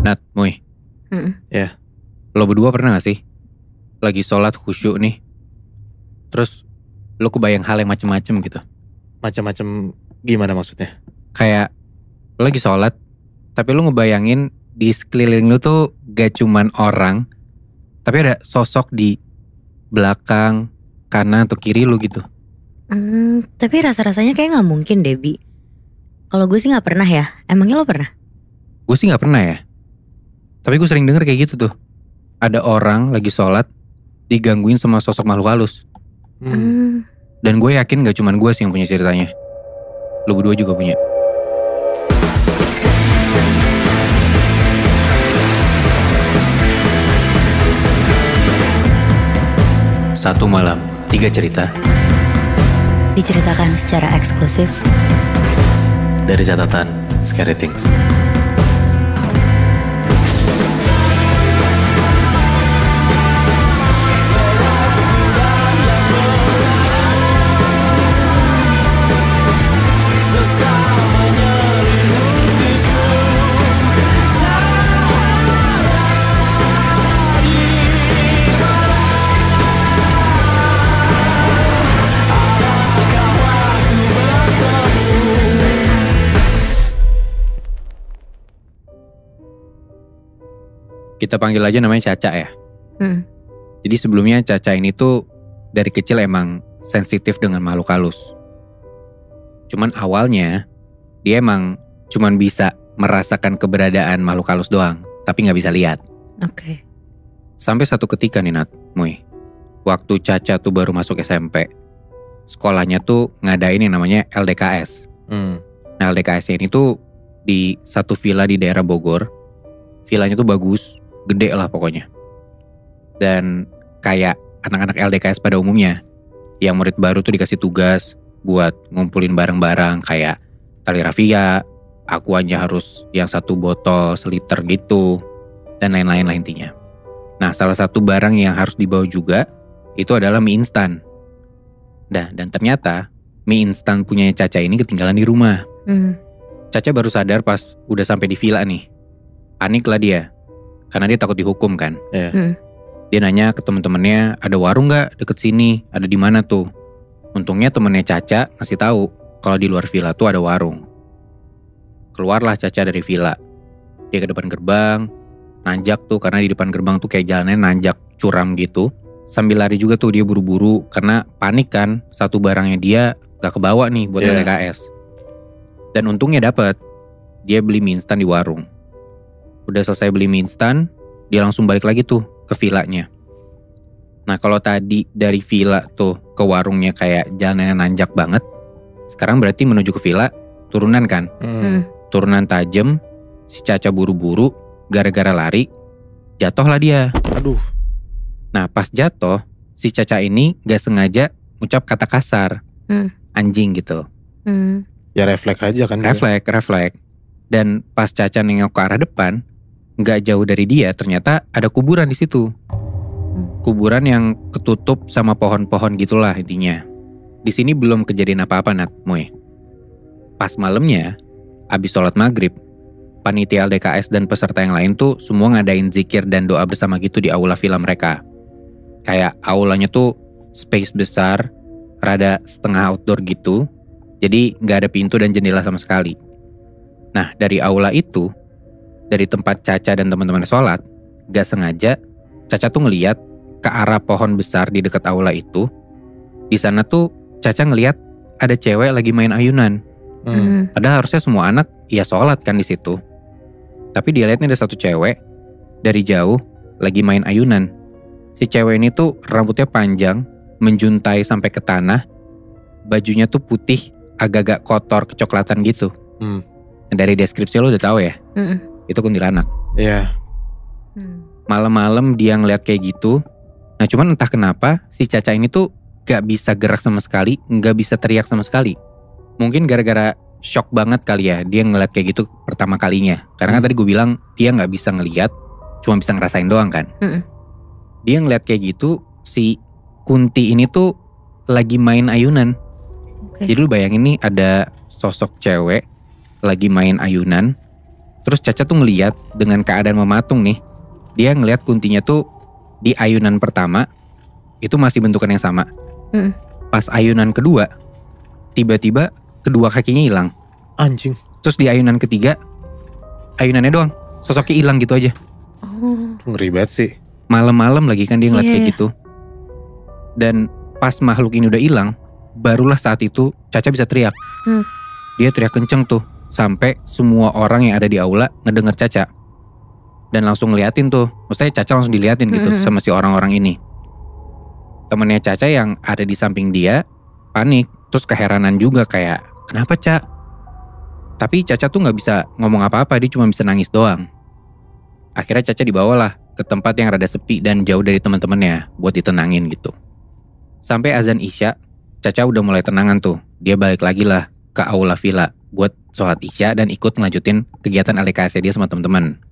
Nat, Moy. Ya. Lo berdua pernah gak sih lagi sholat khusyuk nih, terus lo kebayang hal yang macem-macem gitu? Macam-macam gimana maksudnya? Kayak lo lagi sholat, tapi lo ngebayangin di sekeliling lo tuh gak cuman orang, tapi ada sosok di belakang, kanan atau kiri lo gitu. Tapi rasa-rasanya kayak gak mungkin deh, Bi. Kalau gue sih gak pernah ya. Emangnya lo pernah? Gue sih gak pernah ya, tapi gue sering denger kayak gitu tuh. Ada orang lagi sholat digangguin sama sosok makhluk halus. Dan gue yakin gak cuman gue sih yang punya ceritanya. Lo berdua juga punya. Satu malam, 3 cerita. Diceritakan secara eksklusif Dari catatan Scary Things. Kita panggil aja namanya Caca ya. Jadi sebelumnya Caca ini tuh dari kecil emang sensitif dengan makhluk halus. Cuman awalnya dia emang cuman bisa merasakan keberadaan makhluk halus doang, tapi gak bisa lihat. Oke. Sampai satu ketika nih Nat, Moy, waktu Caca tuh baru masuk SMP, sekolahnya tuh ngadain yang namanya LDKS. Nah LDKS ini tuh di satu villa di daerah Bogor. Villanya tuh bagus, gede lah pokoknya. Dan kayak anak-anak LDKS pada umumnya, yang murid baru tuh dikasih tugas buat ngumpulin barang-barang kayak tali rafia, aquanya harus yang 1 botol seliter gitu, dan lain-lain lah intinya. Nah salah satu barang yang harus dibawa juga itu adalah mie instan. Nah dan ternyata mie instan punya Caca ini ketinggalan di rumah. Caca baru sadar pas udah sampai di villa nih. Panik lah dia, karena dia takut dihukum kan. Dia nanya ke temen-temennya, ada warung gak deket sini? Ada di mana tuh? Untungnya temennya Caca ngasih tahu kalau di luar villa tuh ada warung. Keluarlah Caca dari villa. Dia ke depan gerbang, nanjak tuh karena di depan gerbang tuh kayak jalannya nanjak curam gitu. Sambil lari juga tuh dia buru-buru karena panik kan, satu barangnya dia gak kebawa nih buat LDKS. Dan untungnya dapet. Dia beli mie instan di warung. Udah selesai beli mie instan, dia langsung balik lagi tuh ke villanya. Nah kalau tadi dari villa tuh ke warungnya kayak jalannya nanjak banget, sekarang berarti menuju ke villa turunan kan. Turunan tajam, si Caca buru-buru, gara-gara lari, jatuhlah dia. Aduh. Nah pas jatuh, si Caca ini gak sengaja ngucap kata kasar, anjing gitu. Ya refleks aja kan. Refleks. Dan pas Caca nengok ke arah depan, gak jauh dari dia ternyata ada kuburan di situ. Kuburan yang ketutup sama pohon-pohon gitulah intinya. Di sini belum kejadian apa-apa Nat, Moy. Pas malamnya, abis sholat maghrib, panitia LDKS dan peserta yang lain tuh semua ngadain zikir dan doa bersama gitu di aula villa mereka. Kayak aulanya tuh space besar, rada setengah outdoor gitu. Jadi gak ada pintu dan jendela sama sekali. Nah dari aula itu, dari tempat Caca dan teman-teman sholat, gak sengaja Caca tuh ngeliat ke arah pohon besar di dekat aula itu. Di sana tuh Caca ngeliat ada cewek lagi main ayunan. Padahal harusnya semua anak ya sholat kan di situ. Tapi dia liatnya ada satu cewek dari jauh lagi main ayunan. Si cewek ini tuh rambutnya panjang, menjuntai sampai ke tanah. Bajunya tuh putih, agak-agak kotor, kecoklatan gitu. Dari deskripsi lo udah tahu ya? Itu kuntilanak. Iya. Malam-malam dia ngeliat kayak gitu. Nah cuman entah kenapa si Caca ini tuh gak bisa gerak sama sekali, gak bisa teriak sama sekali. Mungkin gara-gara shock banget kali ya dia ngeliat kayak gitu pertama kalinya. Karena kan tadi gue bilang dia gak bisa ngeliat, cuma bisa ngerasain doang kan. Dia ngeliat kayak gitu, si Kunti ini tuh lagi main ayunan. Jadi lu bayangin nih ada sosok cewek lagi main ayunan. Terus Caca tuh ngeliat dengan keadaan mematung nih. Dia ngeliat Kuntinya tuh di ayunan pertama itu masih bentukan yang sama. Pas ayunan kedua, tiba-tiba kedua kakinya hilang. Anjing. Terus di ayunan ketiga, ayunannya doang, sosoknya hilang gitu aja. Ngeri banget sih. Malam-malam lagi kan dia ngeliat kayak gitu. Dan pas makhluk ini udah hilang, barulah saat itu Caca bisa teriak. Dia teriak kenceng tuh, sampai semua orang yang ada di aula ngedenger Caca. Dan langsung ngeliatin tuh, maksudnya Caca langsung diliatin gitu sama si orang-orang ini. Temennya Caca yang ada di samping dia panik, terus keheranan juga kayak, kenapa Ca? Tapi Caca tuh gak bisa ngomong apa-apa, dia cuma bisa nangis doang. Akhirnya Caca dibawalah ke tempat yang rada sepi dan jauh dari teman-temannya buat ditenangin gitu. Sampai azan Isya, Caca udah mulai tenangan tuh. Dia balik lagi lah ke aula villa buat sholat Isya dan ikut ngelanjutin kegiatan LDKS dia sama teman-teman.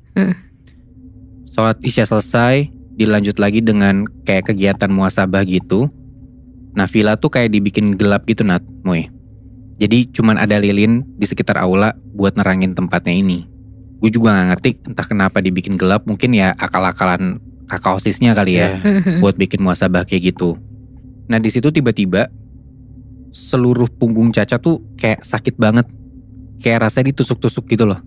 Sholat Isya selesai, dilanjut lagi dengan kayak kegiatan muhasabah gitu. Nah villa tuh kayak dibikin gelap gitu Nat, Moy. Jadi cuman ada lilin di sekitar aula buat nerangin tempatnya ini. Gue juga gak ngerti entah kenapa dibikin gelap, mungkin ya akal-akalan kakak osisnya kali ya buat bikin muhasabah kayak gitu. Nah di situ tiba-tiba seluruh punggung Caca tuh kayak sakit banget, kayak rasanya ditusuk-tusuk gitu loh.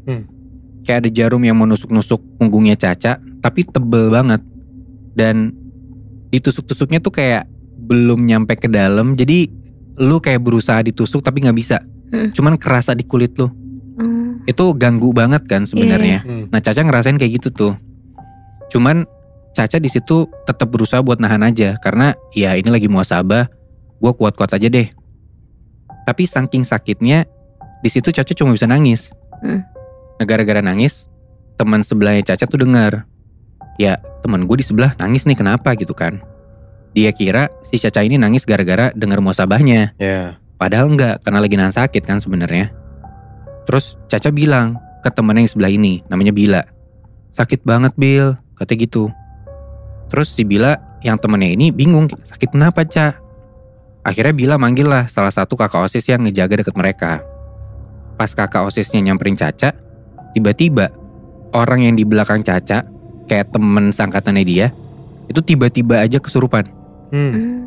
Kayak ada jarum yang mau nusuk-nusuk punggungnya Caca, tapi tebel banget. Dan ditusuk-tusuknya tuh kayak belum nyampe ke dalam, jadi lu kayak berusaha ditusuk tapi nggak bisa. Cuman kerasa di kulit lu. Itu ganggu banget kan sebenarnya. Nah Caca ngerasain kayak gitu tuh. Cuman Caca di situ tetap berusaha buat nahan aja, karena ya ini lagi muhasabah, gue kuat-kuat aja deh. Tapi saking sakitnya di situ Caca cuma bisa nangis. Nah gara-gara nangis, teman sebelahnya Caca tuh dengar, ya teman gue di sebelah nangis nih kenapa gitu kan. Dia kira si Caca ini nangis gara-gara dengar muhasabahnya. Padahal enggak, karena lagi nahan sakit kan sebenarnya. Terus Caca bilang ke temannya yang sebelah ini, namanya Bila, sakit banget Bil, katanya gitu. Terus si Bila yang temannya ini bingung, sakit kenapa Ca? Akhirnya Bila manggil lah salah satu kakak OSIS yang ngejaga deket mereka. Pas kakak OSISnya nyamperin Caca, tiba-tiba orang yang di belakang Caca, kayak temen seangkatannya dia, itu tiba-tiba aja kesurupan.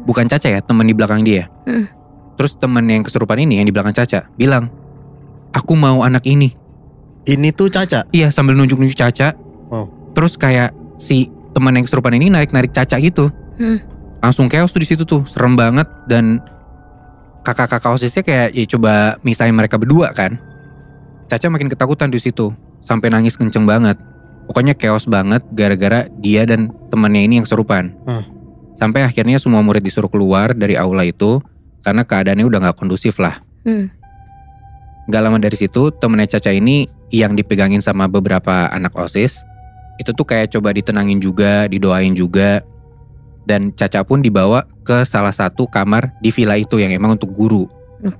Bukan Caca ya, temen di belakang dia. Terus temen yang kesurupan ini yang di belakang Caca bilang, aku mau anak ini. Ini tuh Caca? Iya, sambil nunjuk-nunjuk Caca. Terus kayak si temen yang kesurupan ini narik-narik Caca gitu. Langsung chaos tuh di situ tuh, serem banget. Dan kakak-kakak OSISnya kayak ya coba misahin mereka berdua kan. Caca makin ketakutan di situ, sampai nangis kenceng banget. Pokoknya chaos banget gara-gara dia dan temannya ini yang kesurupan. Sampai akhirnya semua murid disuruh keluar dari aula itu karena keadaannya udah gak kondusif lah. Gak lama dari situ temennya Caca ini yang dipegangin sama beberapa anak OSIS, itu tuh kayak coba ditenangin juga, didoain juga. Dan Caca pun dibawa ke salah satu kamar di villa itu yang emang untuk guru.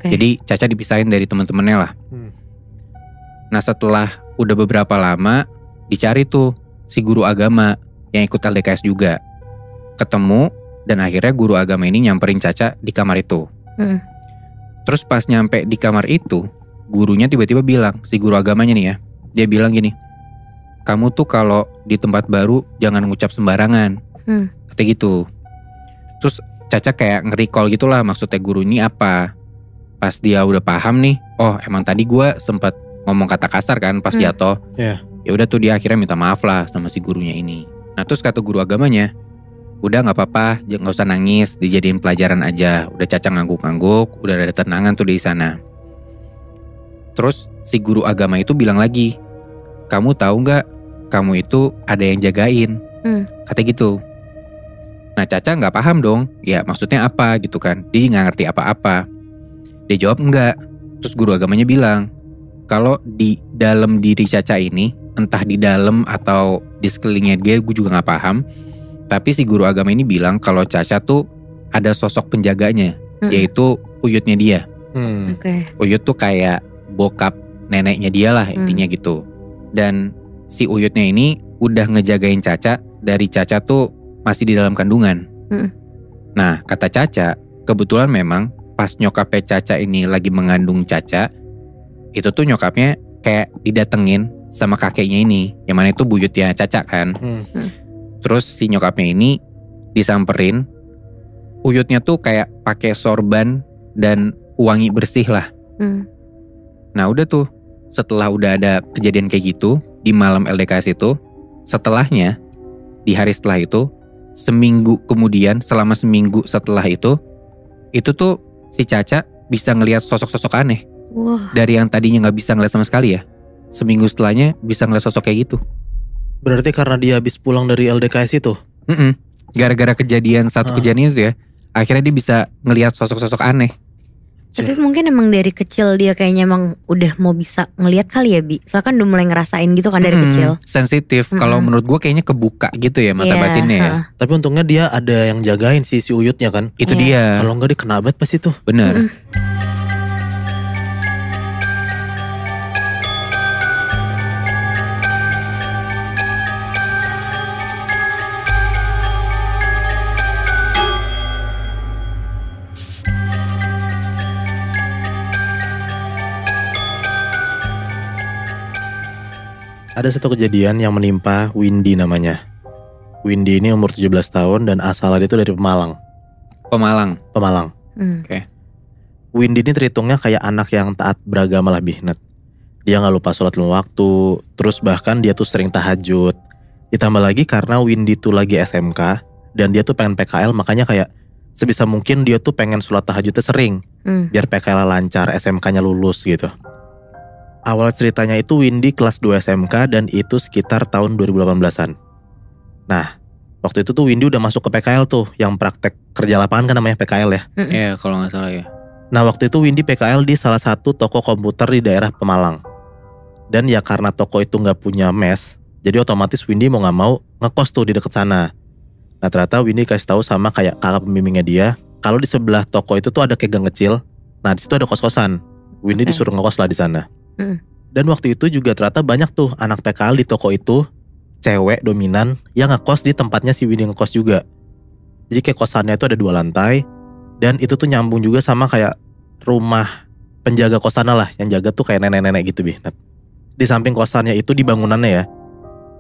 Jadi Caca dipisahin dari teman-temannya lah. Nah setelah udah beberapa lama dicari tuh si guru agama yang ikut LDKS juga. Ketemu dan akhirnya guru agama ini nyamperin Caca di kamar itu. Terus pas nyampe di kamar itu, gurunya tiba-tiba bilang, si guru agamanya nih ya, dia bilang gini, kamu tuh kalau di tempat baru jangan ngucap sembarangan. Katanya gitu. Terus Caca kayak nge-recall gitulah maksudnya guru ini apa. Pas dia udah paham nih, oh emang tadi gue sempet ngomong kata kasar kan pas jatuh. Ya udah tuh dia akhirnya minta maaf lah sama si gurunya ini. Nah terus kata guru agamanya, udah nggak apa-apa, nggak usah nangis, dijadiin pelajaran aja. Udah Caca ngangguk-ngangguk, udah ada tenangan tuh di sana. Terus si guru agama itu bilang lagi, kamu tahu nggak, kamu itu ada yang jagain. Katanya gitu. Nah Caca nggak paham dong, ya maksudnya apa gitu kan? Dia nggak ngerti apa-apa. Dia jawab enggak. Terus guru agamanya bilang, kalau di dalam diri Caca ini, entah di dalam atau di sekelilingnya dia, gue juga nggak paham. Tapi si guru agama ini bilang kalau Caca tuh ada sosok penjaganya, yaitu uyutnya dia. Uyut tuh kayak bokap neneknya dia lah intinya gitu. Dan si uyutnya ini udah ngejagain Caca dari Caca tuh masih di dalam kandungan. Nah kata Caca, kebetulan memang pas nyokapnya Caca ini lagi mengandung Caca, itu tuh nyokapnya kayak didatengin sama kakeknya ini, yang mana itu buyutnya Caca kan. Terus si nyokapnya ini disamperin, Uyutnya tuh kayak pakai sorban dan wangi bersih lah. Nah udah tuh, setelah udah ada kejadian kayak gitu di malam LDKS itu, setelahnya di hari setelah itu, selama seminggu setelah itu tuh si Caca bisa ngelihat sosok-sosok aneh. Dari yang tadinya nggak bisa ngeliat sama sekali ya, seminggu setelahnya bisa ngeliat sosok kayak gitu. Berarti karena dia habis pulang dari LDKS itu? Gara-gara kejadian kejadian itu ya, akhirnya dia bisa ngelihat sosok-sosok aneh. Tapi mungkin emang dari kecil dia kayaknya emang udah mau bisa ngelihat kali ya Bi. Soalnya kan udah mulai ngerasain gitu kan dari kecil. Sensitif. Kalau menurut gue kayaknya kebuka gitu ya mata batinnya ya. Tapi untungnya dia ada yang jagain si Uyutnya kan. Itu dia. Kalau enggak dia kena banget pas itu. Bener. Ada satu kejadian yang menimpa Windy namanya. Windy ini umur 17 tahun dan asalnya itu dari Pemalang. Pemalang. Oke. Windy ini terhitungnya kayak anak yang taat beragama lah Bihnat. Dia gak lupa sholat 5 waktu. Terus bahkan dia tuh sering tahajud. Ditambah lagi karena Windy tuh lagi SMK dan dia tuh pengen PKL, makanya kayak sebisa mungkin dia tuh pengen sholat tahajudnya sering. Biar PKL lancar, SMK-nya lulus gitu. Awal ceritanya itu Windy kelas 2 SMK dan itu sekitar tahun 2018-an. Nah, waktu itu tuh Windy udah masuk ke PKL tuh, yang praktek kerja lapangan kan namanya PKL ya. Iya kalau gak salah ya. Nah waktu itu Windy PKL di salah satu toko komputer di daerah Pemalang. Dan ya karena toko itu gak punya mes, jadi otomatis Windy mau gak mau ngekos tuh di deket sana. Nah ternyata Windy kasih tahu sama kayak kakak pembimbingnya dia, kalau di sebelah toko itu tuh ada kayak gang kecil. Nah di situ ada kos-kosan. Windy disuruh ngekos lah di sana. Dan waktu itu juga ternyata banyak tuh anak PKL di toko itu, cewek dominan yang ngekos di tempatnya si Windy ngekos juga. Jadi kayak kosannya itu ada 2 lantai, dan itu tuh nyambung juga sama kayak rumah penjaga kosannya lah, yang jaga tuh kayak nenek-nenek gitu Bihnat. Di samping kosannya itu di bangunannya ya,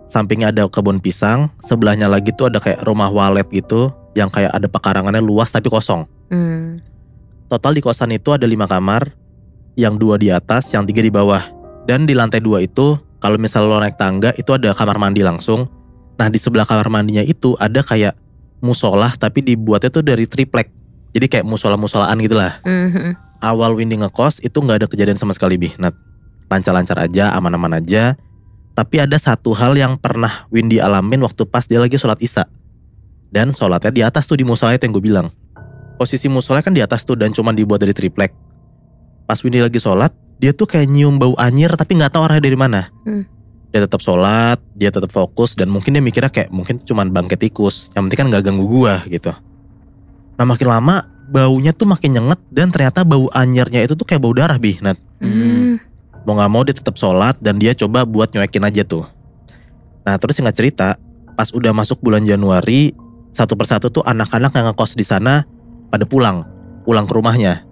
sampingnya ada kebun pisang, sebelahnya lagi tuh ada kayak rumah walet gitu, yang kayak ada pekarangannya luas tapi kosong. Total di kosan itu ada 5 kamar, yang 2 di atas, yang 3 di bawah. Dan di lantai 2 itu, kalau misalnya lo naik tangga, itu ada kamar mandi langsung. Nah di sebelah kamar mandinya itu ada kayak musola, tapi dibuatnya tuh dari triplek. Jadi kayak musola-musolaan gitu lah. Awal Windy ngekos itu gak ada kejadian sama sekali Bihnat. Lancar-lancar aja, aman-aman aja. Tapi ada satu hal yang pernah Windy alamin waktu pas dia lagi sholat isya. Dan sholatnya di atas tuh di musola itu yang gue bilang. Posisi musola kan di atas tuh dan cuma dibuat dari triplek. Pas Windy lagi sholat, dia tuh kayak nyium bau anyir tapi gak tahu arahnya dari mana. Dia tetap sholat, dia tetap fokus, dan mungkin dia mikirnya kayak mungkin cuman bangke tikus, yang penting kan gak ganggu gua gitu. Nah makin lama baunya tuh makin nyenget, dan ternyata bau anyirnya itu tuh kayak bau darah Bihnat. Mau gak mau dia tetap sholat dan dia coba buat nyuekin aja tuh. Nah terus singkat cerita, pas udah masuk bulan Januari, satu persatu tuh anak-anak yang ngekos di sana pada pulang ke rumahnya.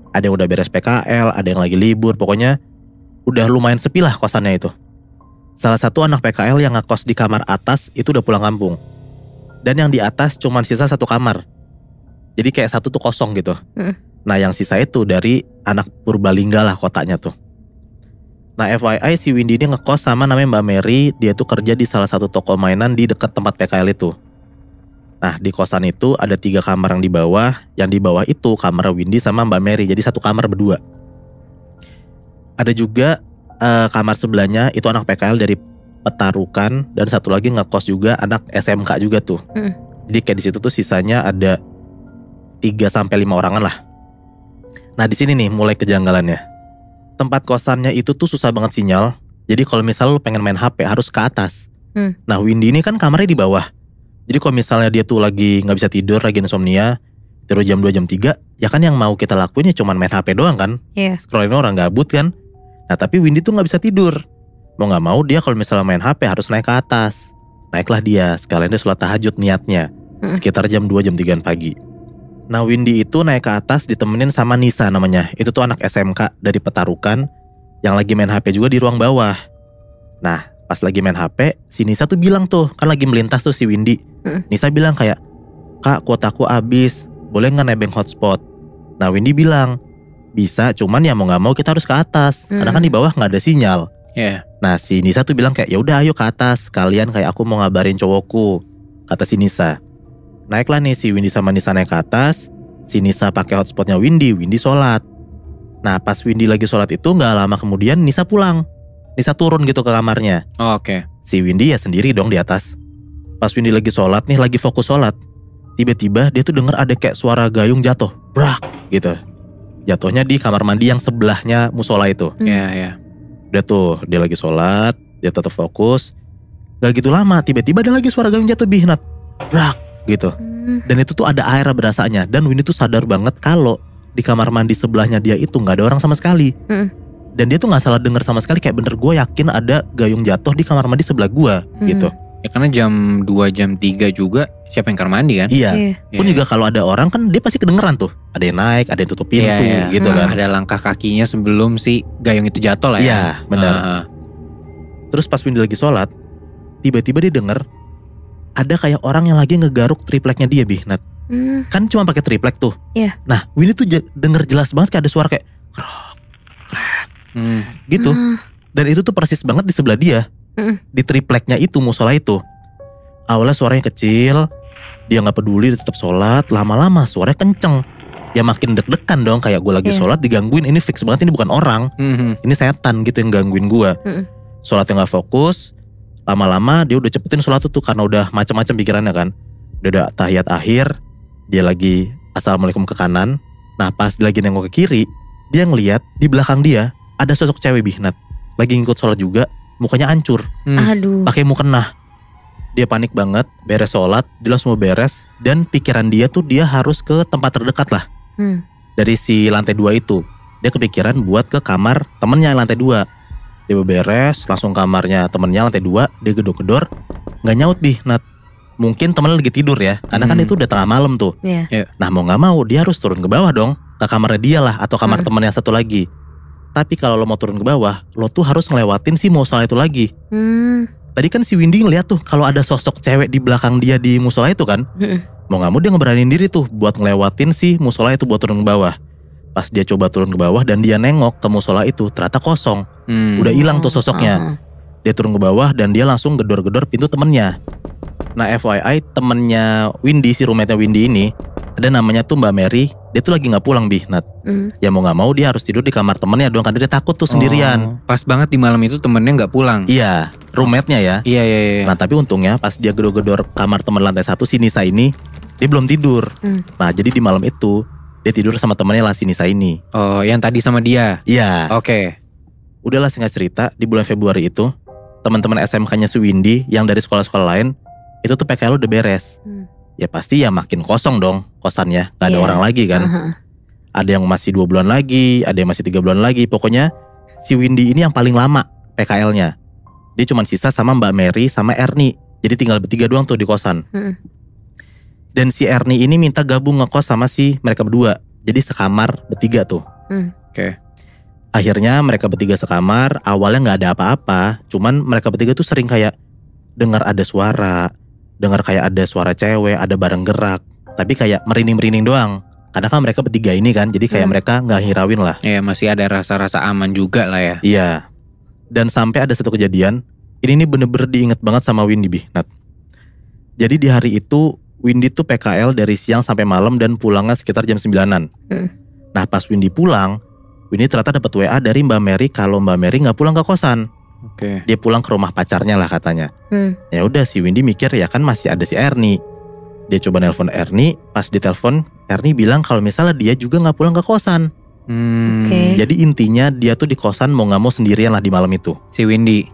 Ada yang udah beres PKL, ada yang lagi libur, pokoknya udah lumayan sepi lah kosannya itu. Salah satu anak PKL yang ngekos di kamar atas itu udah pulang kampung. Dan yang di atas cuman sisa 1 kamar. Jadi kayak satu tuh kosong gitu. Nah yang sisa itu dari anak Purbalingga lah kotanya tuh. Nah FYI si Windy ini ngekos sama namanya Mbak Mary. Dia tuh kerja di salah satu toko mainan di dekat tempat PKL itu. Nah di kosan itu ada 3 kamar yang di bawah. Yang di bawah itu kamar Windy sama Mbak Mary. Jadi 1 kamar berdua. Ada juga kamar sebelahnya itu anak PKL dari Petarukan. Dan satu lagi ngekos juga anak SMK juga tuh. Jadi kayak di situ tuh sisanya ada 3-5 orangan lah. Nah di sini nih mulai kejanggalannya. Tempat kosannya itu tuh susah banget sinyal. Jadi kalau misalnya lo pengen main HP harus ke atas. Nah Windy ini kan kamarnya di bawah. Jadi kalau misalnya dia tuh lagi gak bisa tidur, lagi insomnia, tidur jam 2, jam 3, ya kan yang mau kita lakuin ya cuma main HP doang kan. Scrollin orang gabut kan. Nah tapi Windy tuh gak bisa tidur. Mau gak mau dia kalau misalnya main HP harus naik ke atas. Naiklah dia, sekalian dia sholat tahajud niatnya. Sekitar jam 2, jam 3 pagi. Nah Windy itu naik ke atas ditemenin sama Nisa namanya. Itu tuh anak SMK dari Petarukan yang lagi main HP juga di ruang bawah. Nah pas lagi main HP, si Nisa tuh bilang tuh, kan lagi melintas tuh si Windy. Nisa bilang kayak, "Kak, kuotaku habis, boleh gak nebeng hotspot?" Nah Windy bilang, "Bisa, cuman ya mau gak mau kita harus ke atas, karena kan di bawah gak ada sinyal." Nah si Nisa tuh bilang kayak, "Ya udah ayo ke atas, kalian kayak aku mau ngabarin cowokku," kata si Nisa. Naiklah nih si Windy sama Nisa naik ke atas. Si Nisa pakai hotspotnya Windy sholat. Nah pas Windy lagi sholat itu gak lama kemudian Nisa pulang. Nisa turun gitu ke kamarnya. Oke. Si Windy ya sendiri dong di atas. Pas Windy lagi sholat nih, lagi fokus sholat, tiba-tiba dia tuh denger ada kayak suara gayung jatuh, brak gitu. Jatuhnya di kamar mandi yang sebelahnya musola itu. Iya. Udah tuh dia lagi sholat, dia tetap fokus. Gak gitu lama tiba-tiba ada lagi suara gayung jatuh, Nat, brak gitu. Dan itu tuh ada air berasanya. Dan Windy tuh sadar banget kalau di kamar mandi sebelahnya dia itu gak ada orang sama sekali. Dan dia tuh gak salah denger sama sekali. Kayak bener gue yakin ada gayung jatuh di kamar mandi sebelah gue gitu. Ya karena jam 2 jam 3 juga siapa yang kamar mandi kan? Iya. Pun juga kalau ada orang kan dia pasti kedengeran tuh. Ada yang naik, ada yang tutup pintu gitu kan. Ada langkah kakinya sebelum si gayung itu jatuh lah ya. Iya benar. Terus pas Windy lagi sholat, tiba-tiba dia denger ada kayak orang yang lagi ngegaruk tripleknya dia, Nat. Kan cuma pakai triplek tuh. Iya. Nah Windy tuh denger jelas banget kayak ada suara kayak krok, gitu. Dan itu tuh persis banget di sebelah dia. Di tripleknya itu, musola itu. Awalnya suaranya kecil, dia gak peduli, dia tetap sholat. Lama-lama suaranya kenceng. Ya makin deg-degan dong, kayak gue lagi sholat digangguin. Ini fix banget, ini bukan orang. Ini setan gitu yang gangguin gue. Sholatnya gak fokus. Lama-lama dia udah cepetin sholat tuh karena udah macam-macam pikirannya kan. Dia udah tahiyat akhir, dia lagi assalamualaikum ke kanan. Nah pas dia lagi nengok ke kiri, dia ngeliat di belakang dia ada sosok cewek, Nat. Lagi ngikut sholat juga, mukanya hancur. Aduh. Pakai mukena. Dia panik banget, beres sholat, dia langsung mau beres. Dan pikiran dia tuh dia harus ke tempat terdekat lah. Dari si lantai 2 itu. Dia kepikiran buat ke kamar temennya lantai 2. Dia beres, langsung kamarnya temennya lantai 2. Dia gedor-gedor, gak nyaut, Nat. Mungkin temennya lagi tidur ya, karena kan itu udah tengah malam tuh. Nah mau gak mau dia harus turun ke bawah dong, ke kamarnya dia lah, atau kamar temennya satu lagi. Tapi kalau lo mau turun ke bawah, lo tuh harus ngelewatin si musola itu lagi. Tadi kan si Windy ngeliat tuh kalau ada sosok cewek di belakang dia di musola itu kan. Mau gak mau dia ngeberanin diri tuh buat ngelewatin si musola itu buat turun ke bawah. Pas dia coba turun ke bawah dan dia nengok ke musola itu, ternyata kosong. Udah hilang tuh sosoknya. Dia turun ke bawah dan dia langsung gedor-gedor pintu temennya. Nah FYI temennya Windy, si roommate-nya Windy ini, ada namanya tuh Mbak Mary. Dia tuh lagi gak pulang, Nat. Ya mau gak mau dia harus tidur di kamar temennya dong, karena dia takut tuh sendirian. Pas banget di malam itu temennya gak pulang. Iya, roommate-nya ya. Iya. Nah tapi untungnya pas dia gedor-gedor kamar temen lantai 1, si Nisa ini, dia belum tidur. Nah jadi di malam itu dia tidur sama temennya lah, si Nisa ini. Oh yang tadi sama dia. Iya. Oke. Udahlah singkat cerita, di bulan Februari itu teman-teman SMK-nya si Windy yang dari sekolah-sekolah lain itu tuh PKL udah beres. Ya pasti ya makin kosong dong kosannya, gak ada orang lagi kan. Ada yang masih 2 bulan lagi, ada yang masih 3 bulan lagi. Pokoknya si Windy ini yang paling lama PKL-nya. Dia cuma sisa sama Mbak Mary sama Ernie. Jadi tinggal bertiga doang tuh di kosan. Dan si Ernie ini minta gabung ngekos sama si mereka berdua. Jadi sekamar bertiga tuh. Oke. Akhirnya mereka bertiga sekamar. Awalnya gak ada apa-apa, cuman mereka bertiga tuh sering kayak dengar ada suara, dengar kayak ada suara cewek, ada barang gerak, tapi kayak merinding-merinding doang. Karena kan mereka bertiga ini kan, jadi kayak mereka gak hirauin lah. Iya masih ada rasa-rasa aman juga lah ya. Iya. Dan sampai ada satu kejadian, ini bener-bener diinget banget sama Windy, Nat. Jadi di hari itu Windy tuh PKL dari siang sampai malam dan pulangnya sekitar jam 9-an. Nah pas Windy pulang, Windy ternyata dapat WA dari Mbak Mary kalau Mbak Mary gak pulang ke kosan. Oke. Dia pulang ke rumah pacarnya lah katanya. Ya udah si Windy mikir ya kan masih ada si Ernie. Dia coba nelpon Ernie, pas ditelepon Ernie bilang kalau misalnya dia juga gak pulang ke kosan. Jadi intinya dia tuh di kosan mau gak mau sendirian lah di malam itu. Si Windy.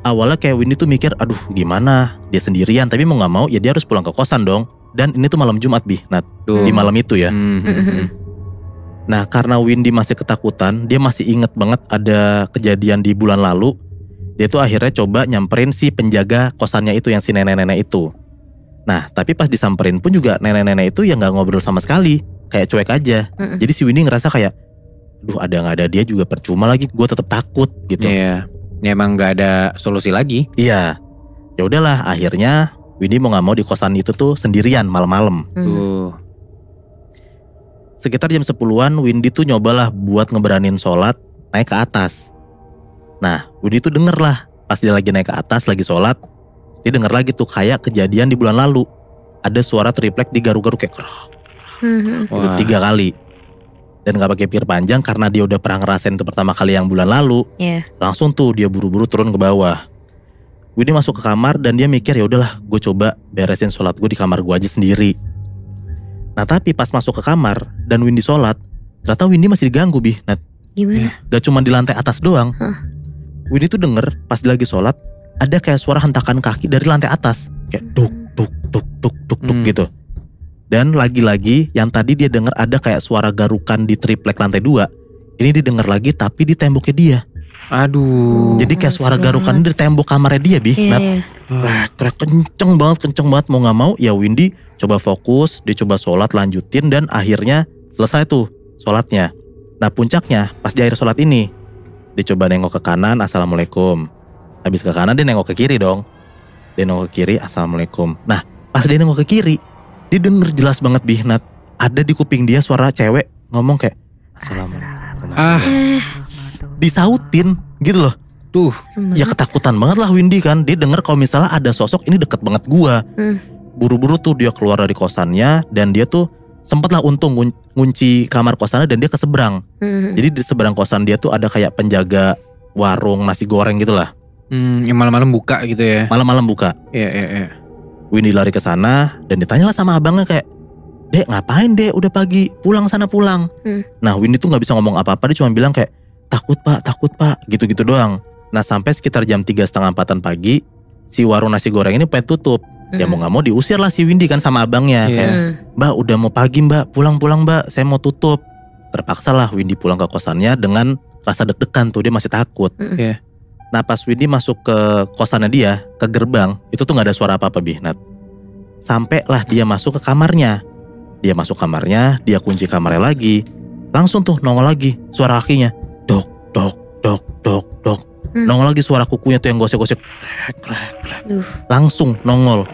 Awalnya kayak Windy tuh mikir aduh gimana dia sendirian, tapi mau gak mau ya dia harus pulang ke kosan dong. Dan ini tuh malam Jumat, Nat. Di malam itu ya. Nah karena Windy masih ketakutan, dia masih inget banget ada kejadian di bulan lalu. Dia tuh akhirnya coba nyamperin si penjaga kosannya itu yang si nenek-nenek itu. Nah tapi pas disamperin pun juga nenek-nenek itu ya gak ngobrol sama sekali, kayak cuek aja. Jadi si Windy ngerasa kayak, aduh ada gak ada dia juga percuma lagi, gue tetap takut gitu. Ya emang gak ada solusi lagi. Iya. Ya udahlah, akhirnya Windy mau gak mau di kosan itu tuh sendirian malam-malam. Tuh. Sekitar jam 10-an Windy tuh nyobalah buat ngeberanin sholat naik ke atas. Nah Windy tuh denger lah, pas dia lagi naik ke atas lagi sholat, dia denger lagi tuh kayak kejadian di bulan lalu. Ada suara triplek digaru-garu kayak itu 3 kali. Dan gak pakai pikir panjang karena dia udah pernah ngerasain itu pertama kali yang bulan lalu. Langsung tuh dia buru-buru turun ke bawah. Windy masuk ke kamar dan dia mikir ya udahlah, gue coba beresin sholat gue di kamar gue aja sendiri. Nah tapi pas masuk ke kamar dan Windy sholat, ternyata Windy masih diganggu Nat. Gimana? Gak cuma di lantai atas doang. Windy tuh denger pas dia lagi sholat ada kayak suara hentakan kaki dari lantai atas, kayak tuk tuk tuk tuk tuk tuk gitu. Dan lagi-lagi yang tadi dia denger ada kayak suara garukan di triplek lantai 2, ini didengar lagi tapi di temboknya dia. Aduh. Jadi kayak suara garukan di tembok kamarnya dia Nat. Krek kenceng banget mau gak mau ya Windy coba fokus, dia coba sholat lanjutin dan akhirnya selesai tuh sholatnya. Nah puncaknya pas di akhir sholat ini, dia coba nengok ke kanan, assalamualaikum. Habis ke kanan dia nengok ke kiri dong. Dia nengok ke kiri, assalamualaikum. Nah pas dia nengok ke kiri, dia denger jelas banget Nat, ada di kuping dia suara cewek ngomong kayak assalamualaikum. Disautin gitu loh. Tuh. Ya ketakutan banget lah Windy kan. Dia denger kalau misalnya ada sosok ini deket banget gua. Buru-buru tuh dia keluar dari kosannya. Dan dia tuh sempatlah untung ngunci kamar kosannya dan dia ke seberang. Jadi di seberang kosan dia tuh ada kayak penjaga warung nasi goreng gitu lah. Yang malam-malam buka gitu ya. Malam-malam buka. Iya. Windy lari ke sana dan ditanyalah sama abangnya kayak, "Dek ngapain dek, udah pagi, pulang sana pulang." Nah Windy tuh gak bisa ngomong apa-apa, dia cuma bilang kayak takut pak, gitu-gitu doang. Nah sampai sekitar jam 3:30-4 pagi, si warung nasi goreng ini pengen tutup. Ya mau gak mau diusir lah si Windy kan sama abangnya. Kayak, "Mbak udah mau pagi mbak, pulang mbak, saya mau tutup." Terpaksa lah Windy pulang ke kosannya dengan rasa deg-degan tuh, dia masih takut. Nah pas Windy masuk ke kosannya dia, ke gerbang, itu tuh gak ada suara apa-apa Nat. Sampai lah dia masuk ke kamarnya. Dia masuk kamarnya, dia kunci kamarnya lagi. Langsung tuh nongol lagi suara kakinya. Dok. Nongol lagi suara kukunya tuh yang gosek-gosek. Langsung nongol.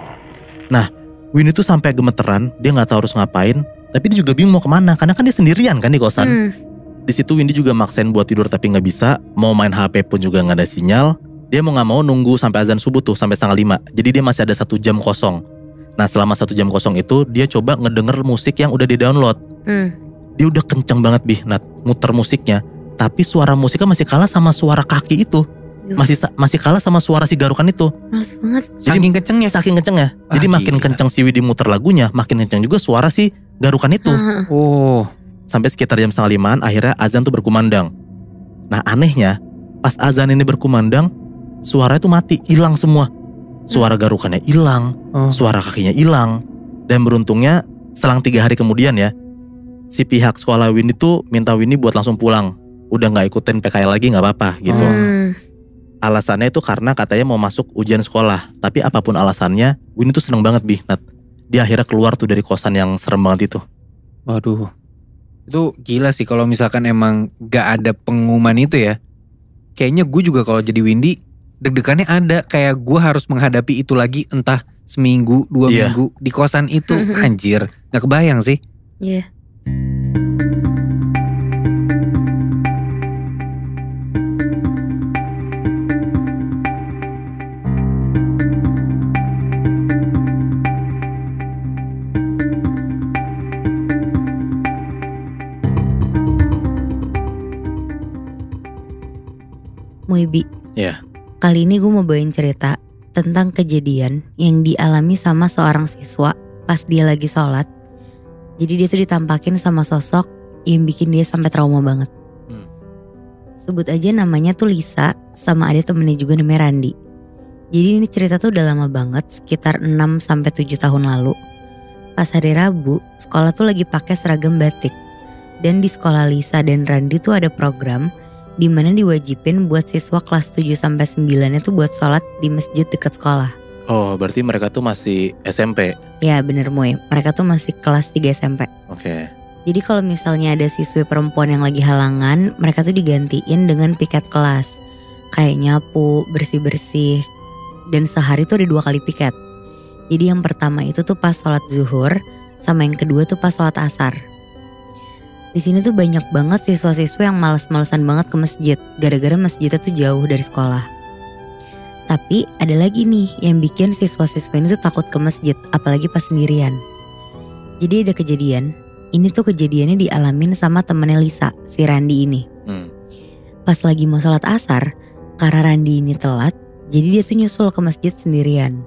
Nah Windy tuh sampai gemeteran, dia gak tahu harus ngapain. Tapi dia juga bingung mau kemana, karena kan dia sendirian kan di kosan. Di situ Windy juga maksain buat tidur tapi gak bisa. Mau main HP pun juga gak ada sinyal. Dia mau gak mau nunggu sampai azan subuh tuh, sampai 4:30. Jadi dia masih ada 1 jam kosong. Nah selama 1 jam kosong itu dia coba ngedenger musik yang udah di download. Dia udah kenceng banget Nat, muter musiknya. Tapi suara musiknya masih kalah sama suara kaki itu. Masih kalah sama suara si garukan itu. Males banget. Saking kencengnya. Jadi makin kenceng si Windy muter lagunya, makin kenceng juga suara si garukan itu. Sampai sekitar jam 4:30 akhirnya azan tuh berkumandang. Nah anehnya pas azan ini berkumandang, suara itu mati, hilang semua. Suara garukannya hilang, suara kakinya hilang. Dan beruntungnya selang 3 hari kemudian ya, si pihak sekolah Windy tuh minta Windy buat langsung pulang. Udah gak ikutin PKL lagi gak apa-apa gitu. Alasannya itu karena katanya mau masuk ujian sekolah. Tapi apapun alasannya, Windy tuh seneng banget Nat. Dia akhirnya keluar tuh dari kosan yang serem banget itu. Waduh, itu gila sih kalau misalkan emang gak ada pengumuman itu ya. Kayaknya gue juga kalau jadi Windy, deg-degannya ada. Kayak gue harus menghadapi itu lagi entah seminggu, 2 minggu di kosan itu. Anjir, gak kebayang sih. Iya. Moibi. Kali ini gue mau bawain cerita tentang kejadian yang dialami sama seorang siswa pas dia lagi sholat. Jadi dia tuh ditampakin sama sosok yang bikin dia sampai trauma banget. Sebut aja namanya tuh Lisa, sama ada temennya juga namanya Randi. Jadi ini cerita tuh udah lama banget, sekitar 6-7 tahun lalu. Pas hari Rabu, sekolah tuh lagi pakai seragam batik. Dan di sekolah Lisa dan Randi tuh ada program di mana diwajibin buat siswa kelas 7-9 itu buat sholat di masjid dekat sekolah. Oh, berarti mereka tuh masih SMP? Ya bener Moy, mereka tuh masih kelas 3 SMP. Oke. Jadi kalau misalnya ada siswi perempuan yang lagi halangan, mereka tuh digantiin dengan piket kelas. kayak nyapu, bersih-bersih. Dan sehari tuh ada 2 kali piket. Jadi yang pertama itu tuh pas sholat zuhur, sama yang kedua tuh pas sholat asar. Di sini tuh banyak banget siswa-siswa yang males-malesan banget ke masjid, gara-gara masjidnya tuh jauh dari sekolah. Tapi ada lagi nih yang bikin siswa-siswa ini tuh takut ke masjid, apalagi pas sendirian. Jadi ada kejadian, ini tuh kejadiannya dialamin sama temennya Lisa, si Randi ini. Pas lagi mau sholat asar, karena Randi ini telat, jadi dia tuh nyusul ke masjid sendirian.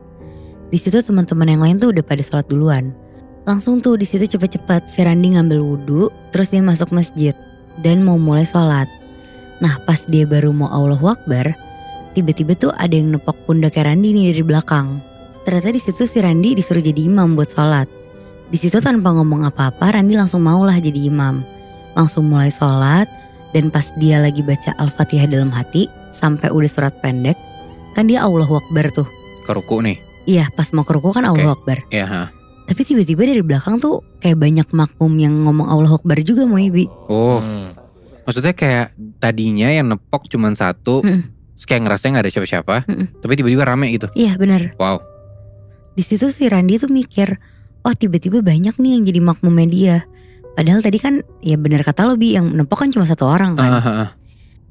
Di situ teman-teman yang lain tuh udah pada sholat duluan. Langsung tuh di situ cepet-cepet si Randi ngambil wudhu, terus dia masuk masjid dan mau mulai sholat. Nah pas dia baru mau Allahu Akbar, tiba-tiba tuh ada yang nepok pundaknya Randi nih dari belakang. Ternyata di situ si Randi disuruh jadi imam buat sholat. Di situ tanpa ngomong apa-apa, Randi langsung maulah jadi imam. Langsung mulai sholat, dan pas dia lagi baca Al-Fatihah dalam hati sampai udah surat pendek, kan dia Allahu Akbar tuh. Ke ruku nih? Iya, pas mau ke ruku kan Allahu Akbar. Iya. Tapi tiba-tiba dari belakang tuh kayak banyak makmum yang ngomong Allahu Akbar juga mau Ibi. Oh, maksudnya kayak tadinya yang nepok cuman satu, terus kayak ngerasa gak ada siapa-siapa, tapi tiba-tiba rame gitu. Iya benar. Wow. Di situ si Randi tuh mikir, oh tiba-tiba banyak nih yang jadi makmumnya dia. Padahal tadi kan ya benar kata lo Bi, yang nepok kan cuma 1 orang kan.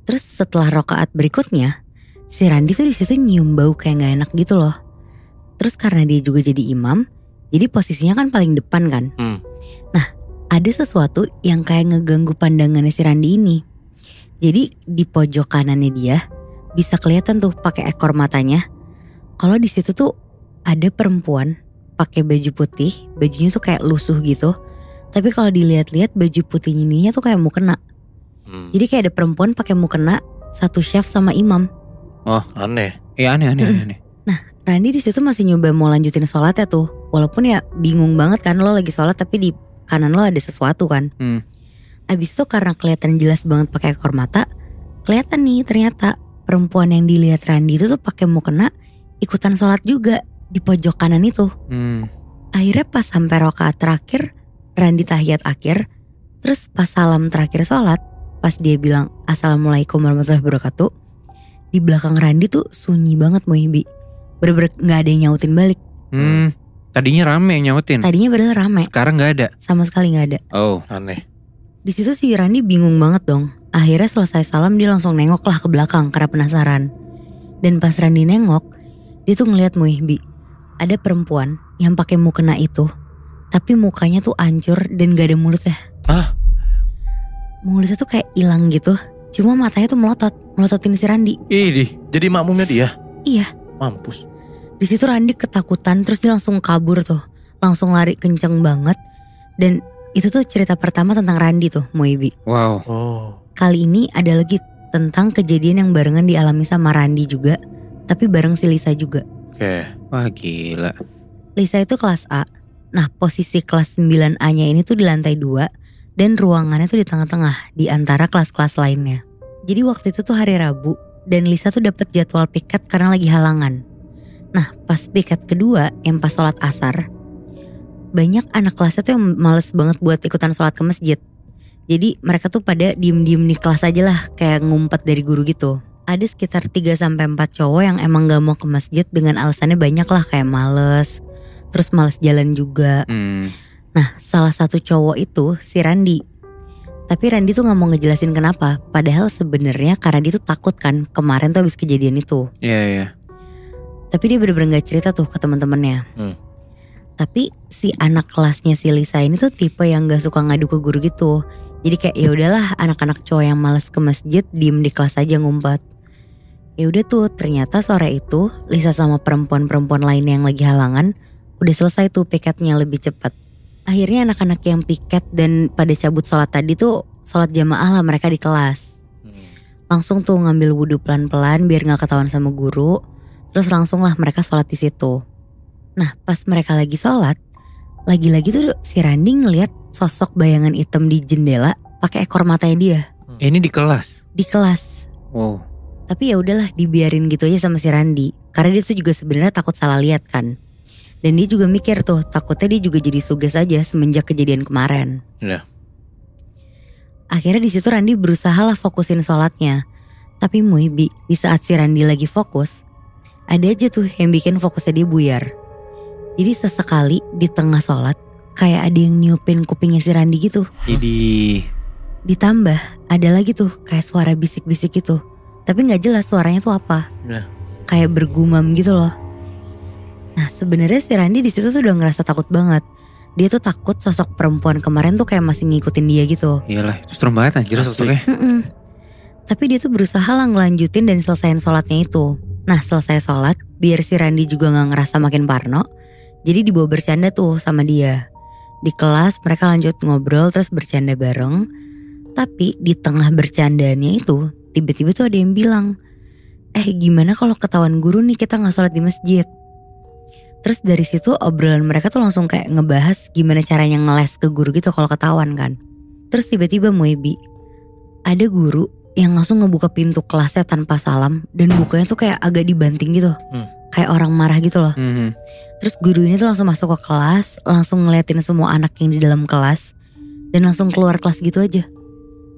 Terus setelah rakaat berikutnya, si Randi tuh di situ nyium bau kayak gak enak gitu loh. Terus karena dia juga jadi imam, jadi posisinya kan paling depan kan. Nah ada sesuatu yang kayak ngeganggu pandangannya si Randi ini. Jadi di pojok kanannya dia bisa kelihatan tuh pakai ekor matanya. Kalau di situ tuh ada perempuan pakai baju putih, bajunya tuh kayak lusuh gitu. Tapi kalau dilihat-lihat baju putihnya ininya tuh kayak mukena. Jadi kayak ada perempuan pakai mukena, satu chef sama imam. Oh aneh. Iya aneh. Nah Randi di situ masih nyoba mau lanjutin sholatnya tuh. Walaupun ya bingung banget kan, lo lagi sholat tapi di kanan lo ada sesuatu kan. Abis itu karena kelihatan jelas banget pakai ekor mata, kelihatan nih ternyata perempuan yang dilihat Randi itu tuh pakai mukena ikutan sholat juga di pojok kanan itu. Akhirnya pas sampai rakaat terakhir, Randi tahiyat akhir, terus pas salam terakhir sholat, pas dia bilang Assalamualaikum warahmatullahi wabarakatuh, di belakang Randi tuh sunyi banget Muhibi. Bener-bener gak ada yang nyautin balik. Tadinya rame yang nyautin. Tadinya bener rame. Sekarang gak ada. Sama sekali gak ada. Oh aneh. Di situ si Randi bingung banget dong. Akhirnya selesai salam dia langsung nengok lah ke belakang karena penasaran. Dan pas Randi nengok, dia tuh ngeliat Muhibi, ada perempuan yang pakai mukena itu, tapi mukanya tuh hancur dan gak ada mulutnya. Mulutnya tuh kayak hilang gitu. Cuma matanya tuh melototin si Randi. Jadi makmumnya dia? Iya. Mampus. Di situ Randi ketakutan, terus dia langsung kabur tuh, langsung lari kenceng banget. Dan itu tuh cerita pertama tentang Randi tuh, Moibi. Wow. Kali ini ada lagi tentang kejadian yang barengan dialami sama Randi juga, tapi bareng si Lisa juga. Wah gila. Lisa itu kelas A. Nah posisi kelas 9A-nya ini tuh di lantai 2 dan ruangannya tuh di tengah-tengah di antara kelas-kelas lainnya. Jadi waktu itu tuh hari Rabu dan Lisa tuh dapat jadwal piket karena lagi halangan. Nah pas piket kedua yang pas sholat asar, banyak anak kelasnya tuh yang males banget buat ikutan sholat ke masjid. Jadi mereka tuh pada diem-diem di kelas aja lah, kayak ngumpet dari guru gitu. Ada sekitar 3-4 cowok yang emang gak mau ke masjid dengan alasannya banyak lah, kayak males, terus males jalan juga. Nah salah satu cowok itu si Randi. Tapi Randi tuh gak mau ngejelasin kenapa, padahal sebenarnya karena dia tuh takut kan kemarin tuh habis kejadian itu. Iya. Tapi dia bener-bener gak cerita tuh ke teman-temannya. Tapi si anak kelasnya si Lisa ini tuh tipe yang gak suka ngadu ke guru gitu. Jadi kayak ya udahlah, anak-anak cowok yang malas ke masjid diem di kelas aja ngumpet. Ya udah tuh, ternyata sore itu Lisa sama perempuan-perempuan lain yang lagi halangan udah selesai tuh piketnya lebih cepat. Akhirnya anak-anak yang piket dan pada cabut sholat tadi tuh sholat jamaah lah mereka di kelas. Langsung tuh ngambil wudhu pelan-pelan biar gak ketahuan sama guru. Terus langsung lah mereka sholat di situ. Nah pas mereka lagi sholat, lagi-lagi tuh si Randi ngeliat sosok bayangan hitam di jendela pakai ekor matanya dia. Ini di kelas? Di kelas. Wow. Tapi ya udahlah dibiarin gitu aja sama si Randi. Karena dia tuh juga sebenarnya takut salah lihat kan. Dan dia juga mikir tuh, takutnya dia juga jadi suges aja semenjak kejadian kemarin. Iya. Akhirnya di situ Randi berusaha lah fokusin sholatnya. Tapi Bi, di saat si Randi lagi fokus, ada aja tuh yang bikin fokusnya dia buyar. Jadi sesekali di tengah sholat, kayak ada yang niupin kupingnya si Randi gitu. Ditambah ada lagi tuh kayak suara bisik-bisik gitu. Tapi gak jelas suaranya tuh apa. Kayak bergumam gitu loh. Nah sebenarnya si Randi di situ tuh udah ngerasa takut banget. Dia tuh takut sosok perempuan kemarin tuh kayak masih ngikutin dia gitu. Iyalah, itu serem banget anjir sosoknya. Tapi dia tuh berusaha lah ngelanjutin dan selesaiin sholatnya itu. Nah selesai sholat, biar si Randi juga gak ngerasa makin parno, jadi dibawa bercanda tuh sama dia. Di kelas mereka lanjut ngobrol terus bercanda bareng. Tapi di tengah bercandanya itu, tiba-tiba tuh ada yang bilang, gimana kalau ketahuan guru nih kita gak sholat di masjid. Terus dari situ obrolan mereka tuh langsung kayak ngebahas gimana caranya ngeles ke guru gitu kalau ketahuan kan. Terus tiba-tiba Bi, ada guru yang langsung ngebuka pintu kelasnya tanpa salam. Dan bukanya tuh kayak agak dibanting gitu. Kayak orang marah gitu loh. Terus guru ini tuh langsung masuk ke kelas, langsung ngeliatin semua anak yang di dalam kelas. Dan langsung keluar kelas gitu aja.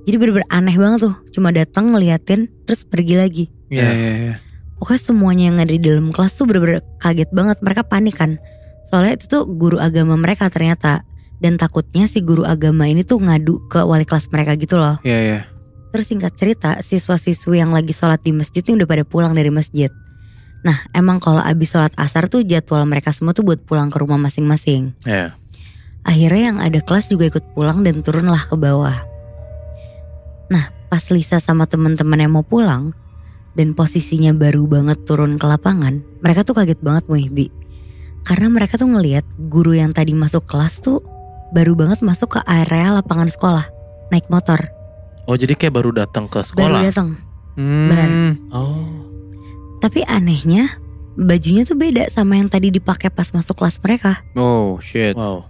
Jadi bener-bener aneh banget tuh. Cuma datang ngeliatin terus pergi lagi. Iya. Pokoknya semuanya yang ada di dalam kelas tuh bener-bener kaget banget. Mereka panik kan. Soalnya itu tuh guru agama mereka ternyata. Dan takutnya si guru agama ini tuh ngadu ke wali kelas mereka gitu loh. Iya. Terus singkat cerita, siswa-siswi yang lagi sholat di masjid ini udah pada pulang dari masjid. Nah emang kalau abis sholat asar tuh jadwal mereka semua tuh buat pulang ke rumah masing-masing. Akhirnya yang ada kelas juga ikut pulang dan turunlah ke bawah. Nah pas Lisa sama teman-teman yang mau pulang dan posisinya baru banget turun ke lapangan, mereka tuh kaget banget Bi. Karena mereka tuh ngelihat guru yang tadi masuk kelas tuh baru banget masuk ke area lapangan sekolah, naik motor. Oh jadi kayak baru datang ke sekolah? Baru datang, benar. Tapi anehnya bajunya tuh beda sama yang tadi dipakai pas masuk kelas mereka. Oh shit. Wow.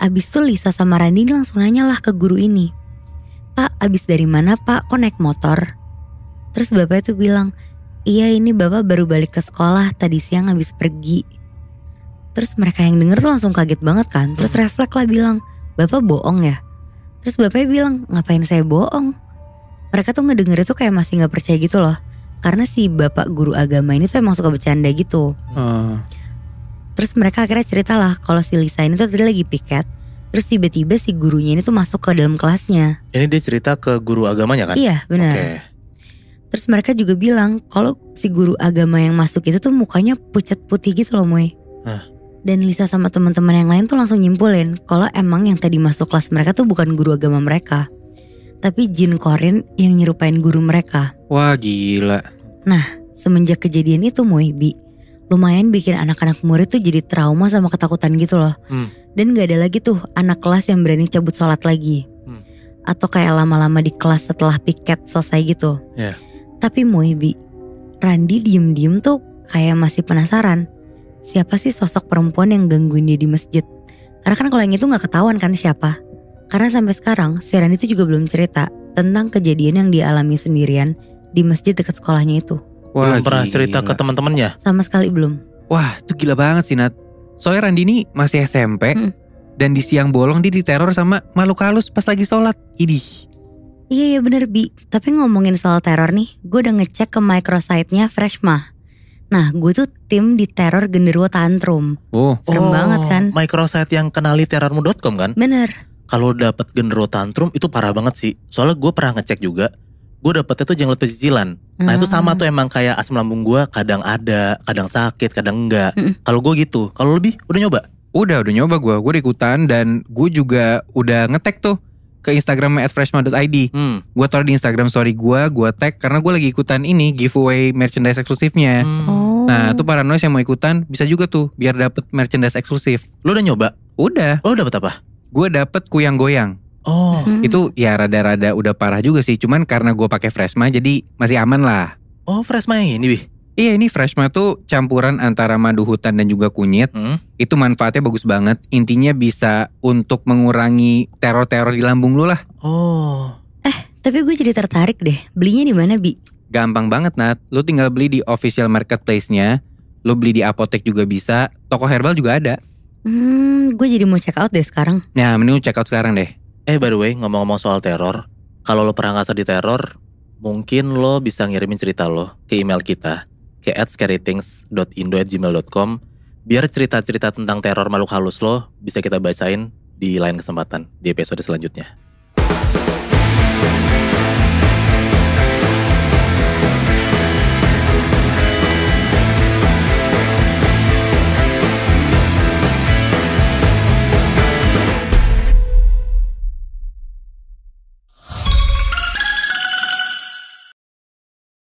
Abis itu Lisa sama Randi langsung nanya lah ke guru ini. Pak abis dari mana pak, kok naik motor? Terus bapaknya tuh bilang, iya ini bapak baru balik ke sekolah, tadi siang habis pergi. Terus mereka yang denger tuh langsung kaget banget kan. Terus refleks lah bilang, bapak bohong ya? Terus bapaknya bilang, ngapain saya bohong? Mereka tuh ngedenger itu kayak masih gak percaya gitu loh. Karena si bapak guru agama ini tuh emang suka bercanda gitu. Terus mereka akhirnya cerita lah kalau si Lisa ini tuh tadi lagi piket. Terus tiba-tiba si gurunya ini tuh masuk ke dalam kelasnya. Ini dia cerita ke guru agamanya kan? Iya benar. Terus mereka juga bilang kalau si guru agama yang masuk itu tuh mukanya pucat putih gitu loh Moy. Dan Lisa sama teman-teman yang lain tuh langsung nyimpulin kalau emang yang tadi masuk kelas mereka tuh bukan guru agama mereka, tapi jin korin yang nyerupain guru mereka. Wah gila. Nah semenjak kejadian itu Bi, lumayan bikin anak-anak murid tuh jadi trauma sama ketakutan gitu loh. Dan gak ada lagi tuh anak kelas yang berani cabut sholat lagi. Atau kayak lama-lama di kelas setelah piket selesai gitu. Tapi Bi, Randi diem-diem tuh kayak masih penasaran. Siapa sih sosok perempuan yang gangguin dia di masjid? Karena kan kalau yang itu gak ketahuan kan siapa. Karena sampai sekarang si Randi itu juga belum cerita tentang kejadian yang dia alami sendirian di masjid dekat sekolahnya itu. Belum pernah cerita ke teman-temannya? Sama sekali belum. Wah itu gila banget sih Nat. Soalnya Randi ini masih SMP dan di siang bolong dia diteror sama makhluk halus pas lagi sholat. Idih. Iya bener Bi. Tapi ngomongin soal teror nih, gue udah ngecek ke microsite-nya Freshma. Nah gue tuh tim di teror genderuwo tantrum. Serem banget kan. Microsite yang kenali terormu.com kan? Bener. Kalau dapet genderuwo tantrum itu parah banget sih. Soalnya gue pernah ngecek juga. Gue dapetnya tuh jenggot pecicilan. Nah itu sama tuh emang kayak asam lambung gue kadang ada, kadang sakit, kadang enggak. Kalau gue gitu. Kalau lebih udah nyoba? Udah nyoba gue. Gue ikutan dan gue juga udah nge-tag tuh ke Instagram @freshma.id. Gue taruh di Instagram story gue tag karena gue lagi ikutan ini giveaway merchandise eksklusifnya. Nah tuh para noise yang mau ikutan bisa juga tuh biar dapet merchandise eksklusif. Lo udah nyoba? Udah. Lo dapet apa? Gue dapet kuyang goyang. Itu ya rada-rada udah parah juga sih. Cuman karena gue pakai Freshma jadi masih aman lah. Oh Freshma yang ini Bih? Iya ini Freshma tuh campuran antara madu hutan dan juga kunyit. Itu manfaatnya bagus banget. Intinya bisa untuk mengurangi teror-teror di lambung lu lah. Tapi gue jadi tertarik deh. Belinya di mana Bi? Gampang banget Nat. Lu tinggal beli di official marketplace-nya. Lu beli di apotek juga bisa. Toko herbal juga ada. Gue jadi mau check out deh sekarang. Ya mending lu check out sekarang deh. By the way ngomong-ngomong soal teror. Kalau lo pernah ngerasa diteror, mungkin lo bisa ngirimin cerita lo ke email kita ke @scarythings.indo@gmail.com biar cerita-cerita tentang teror makhluk halus lo bisa kita bacain di lain kesempatan di episode selanjutnya.